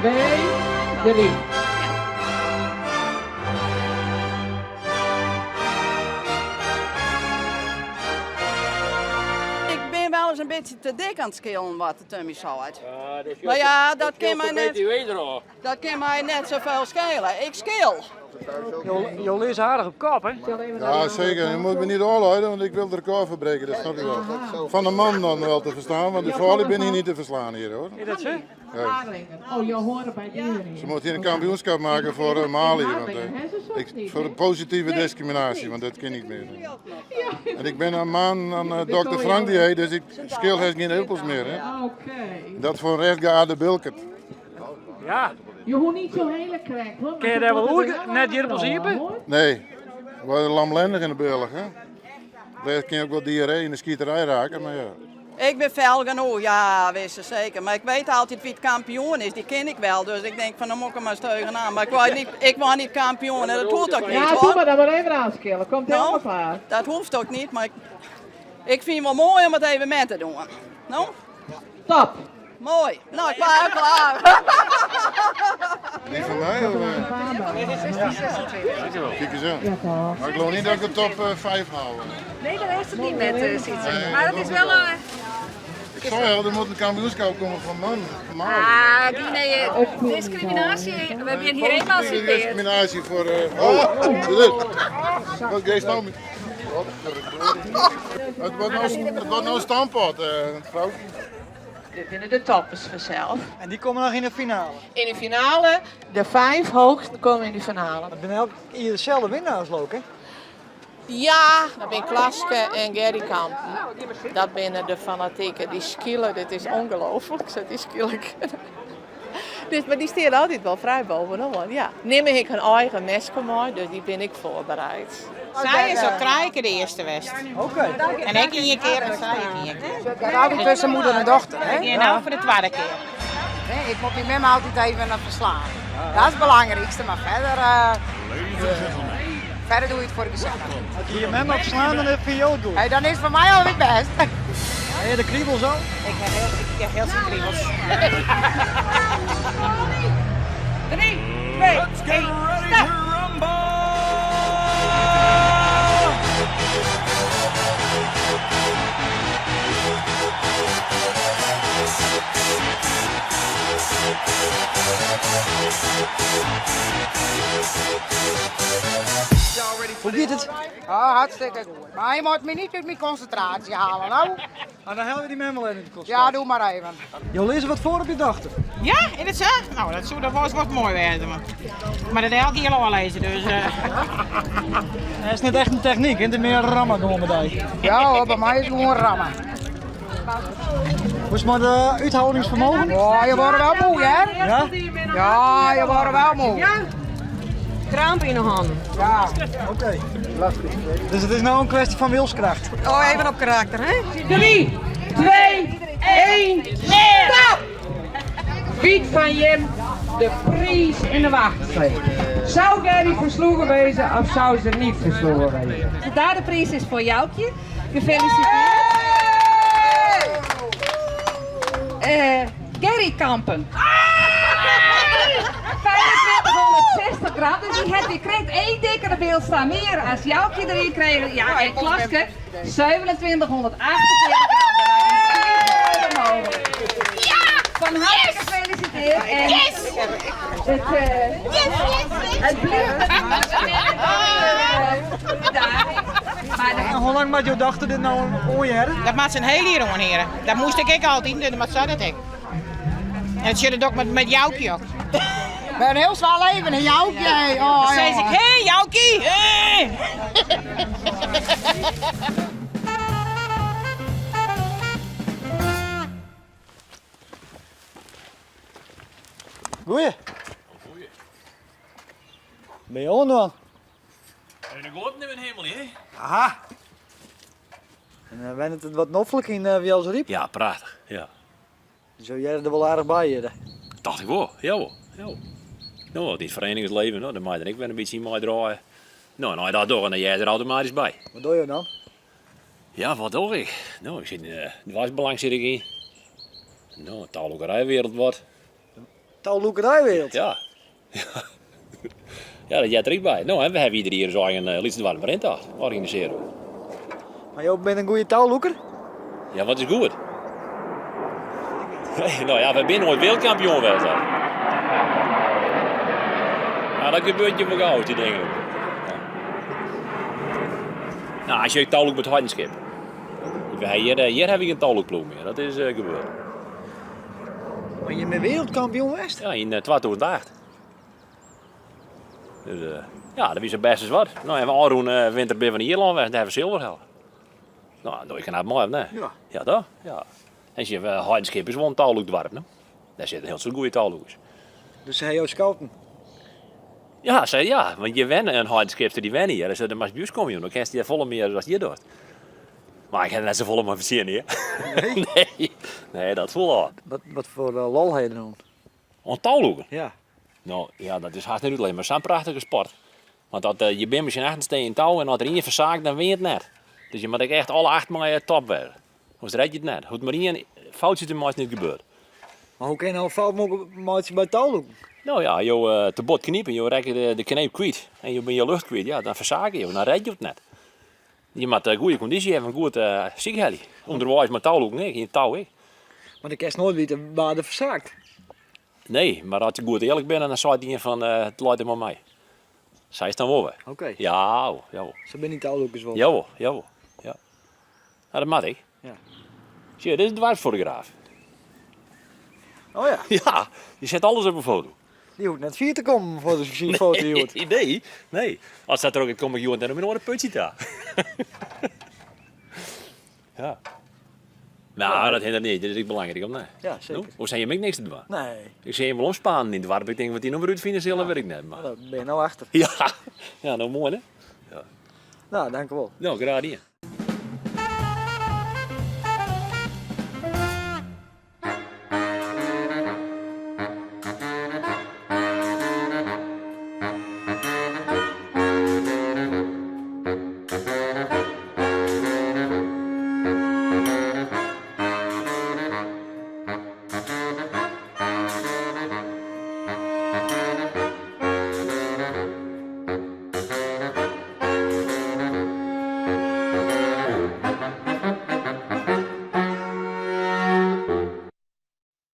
2, 3. Ik ben wel eens een beetje te dik aan het skillen wat de Tummy zei. Ja, dat Maar ja, dat kan mij net. net, dat kan mij net zoveel schelen. Ik skil. Jolien is aardig op kop, hè? Ja, zeker. Je moet me niet doorleiden, want ik wil de record verbreken. Dat snap je wel. Van de man dan wel te verstaan, want de vrouwen ben hier niet te verslaan hier, hoor. Is dat zo? Ja. Oh, je hoort bij iedereen. Ze moeten hier een kampioenschap maken voor Mali. Want, voor de positieve discriminatie, want dat kan niet meer. En ik ben een man aan dokter Frank die heet, dus ik schil geen appels meer. Hè. Oké. Dat voor een rechtgeaarde bilket. Ja. Je hoeft niet zo hele krek hoor. Ken je daar wel hoe? Net hier op ziepen? Nee, we worden lamlendig in de burg. Hè. Daar kan je ook wel diarree in de skieterij raken, maar ja. Ik ben fel genoeg, ja, wist je zeker. Maar ik weet altijd wie het kampioen is, die ken ik wel. Dus ik denk van, dan moet ik er maar steugen aan. Maar ik word niet kampioen en dat hoeft ook niet, Ja, hoor. doe maar dan maar even aanskillen. Komt helemaal Nou, klaar. dat hoeft ook niet, maar ik vind het wel mooi om het even met te doen. Nou, Top. mooi. Nou, klaar. Niet van mij, of? Kijk eens aan. Ja, toch. Maar ik geloof niet dat ik de top 5 hou. Nee, dat heeft het niet met Sietse. Nee, Maar het is wel een... Ik zou wel, er moet een kampioenschap komen van man. Discriminatie. We hebben hier emancipeerd. Discriminatie voor... dit. Wat geeft nou met... Het wordt nou een stamppot, vrouw. Dit vinden de toppers vanzelf. En die komen nog in de finale. In de finale, de 5 hoogste komen in de finale. Dat zijn hier dezelfde winnaars, ook, hè? Ja, dat ben Klaske en Gerry Kampen. Dat zijn de fanatieken. Die skillen, dit is ongelooflijk. Die skillen. Dus, maar die staan altijd wel vrij bovenop. Ja. Neem ik een eigen mesje mee, dus die ben ik voorbereid. Zij is ook krijgen de eerste wedstrijd. Oké. En ik een keer en zij een keer. Dat altijd tussen moeder en dochter. Hè? Ik nou voor de tweede keer. Ik moet die met me altijd even verslaan. Dat is het belangrijkste, maar verder doe je het voor gezellig. Als je je mem op slaan, dan vind je ook goed. Hey, dan is het voor mij alweer best. En je de kriebel zo? Ik heb heel veel kriebels. 3, 2, 1, start! Hoe gaat het? Oh, hartstikke goed. Maar je moet me niet uit mijn concentratie halen, nou. Ah, dan halen we die mem wel in de kost. Ja, doe maar even. Jolien, is er wat voor op je dochter? Ja, in het zeg? Nou, dat zou dat was mooi werden. Maar dat elke keer al lezen, dus... Het is niet echt een techniek, hè? Het is meer rammen gewoon bij die. Ja hoor, bij mij is het gewoon rammen. Hoe is maar de uithoudingsvermogen? Oh, je wordt wel moe, hè? Ja? Ja, je wordt wel moe. Kramp in de hand. Ja. Oké. Dus het is nou een kwestie van wilskracht. Oh, even op karakter, hè? 3, 2, 1, stop! Piet van Jim, de prijs in de wachtrij. Zou Gerry versloegen wezen of zou ze niet versloegen wezen? De derde prijs is voor Joukje. Gefeliciteerd. Gerry Kampen. 2560 gram, dus die krijgt 1 dikkere beeldstaan meer als Joukje erin kreeg. Ja, en Klaske 2748 gram. Ja! Van harte gefeliciteerd. En het blijft En hoe lang maakt jouw dochter dit nou ooien? Dat maakt zijn hele hier heren. Dat moest ik altijd, dus dat zei dat ik. En dat zullen ook met Joukje ook. Ik ben heel zwaar leven, een Joukje. Oh, Dan zei ik, hé Joukje! Hey. Goeie. Ben je ook nog? En dan gaat het niet helemaal niet, hè? Aha. En wennet het wat noffelijk in wie als riep? Ja, prachtig, ja. Zo jij er wel aardig bij je. Dacht ik wel, ja wel. Ja. Nou, dit verenigingsleven, nou, dan mag je er ik wel een beetje in mij draaien. Nou, nou dat door en dan jij er automatisch bij. Wat doe je dan? Ja, wat doe ik? Nou, ik zit in de wasbelang zit ik in. Nou, taallokerijwereld wat. touwloekerijwereld. Ja. Ja, dat jij er ook bij. Nou, en we hebben iedere keer zo een Lietsenwarm Rentdag organiseren. Maar jij bent een goede touwloeker? Ja, wat is goed? Nou ja, we zijn nooit wereldkampioen geweest. Nou, dat gebeurt je voor gauw, die dingen. Ja. Nou, als je touwloek met Hardenskip. Hier heb ik een touwloekploeg meer, dat is gebeurd. Maar je bent wereldkampioen geweest? Ja, in 2008. Dus ja, dat is het best eens wat. Nou, en we Aroen winter bij van Ierland weg, daar hebben we zilver gehaald. Nou, dat kan het mooi, nee? Ja. Ja, dat? Ja. En je Hardenskip is wel een touwloekdwarp, ne? Daar zitten heel veel goede touwloekers. Dus hij jou scouten? Ja, want je wennen een Hardenskipster die wennen hier. Dus de Masbuurs kom je, dan kan je die volle meer als je doet. Maar ik heb net zo volle maar verzinnen hier. Nee? Nee, dat voel al. Wat voor lol heb je doen? Een touwloeken? Ja. Nou ja, dat is hartstikke niet alleen, maar het is een prachtige sport. Want dat, je bent misschien 8 in touw en als er één verzaakt, dan win je het net. Dus je moet echt alle 8 maar top werden. Anders red je het net. Goed, maar één foutje er maar niet gebeurd. Maar hoe kan je nou een fout maken bij touwloeken? Nou ja, je te bot kniepen, je rekt de kneep kwijt en je bent je lucht kwijt, ja, dan verzaak je, dan red je het net. Je moet goede conditie hebben, een goed ziekheli. Onderwijs met touwloeken, nee, geen touw. Maar dan kan je nooit weten waar de verzaakt. Nee, maar als je goed eerlijk bent, dan zei je van het laat hem maar mij. Zij is dan wel weer. Oké. Ja, jawel. Ze ben niet touwloekers wel. Jawel. Ja. Nou, dat mag ik. Ja. Zie je, dit is een dwarsfotograaf. Oh ja, Ja, je zet alles op een foto. die hoeft net 4 te komen voor de foto. Nee. Als dat er ook in kom ik je dan heb je nog een putje daar. Ja. Nou, dat hindert niet. Dat is ook belangrijk om nee. Ja, zeker. Nou, hoe zijn je mij niks te doen? Nee, Ik zie hem wel omspannen in de warp. Ik denk wat die nog uit financiële werk net. Maar... daar ben je nou achter. Ja, nou mooi hè. Nou, dank u wel. Nou, graag hier.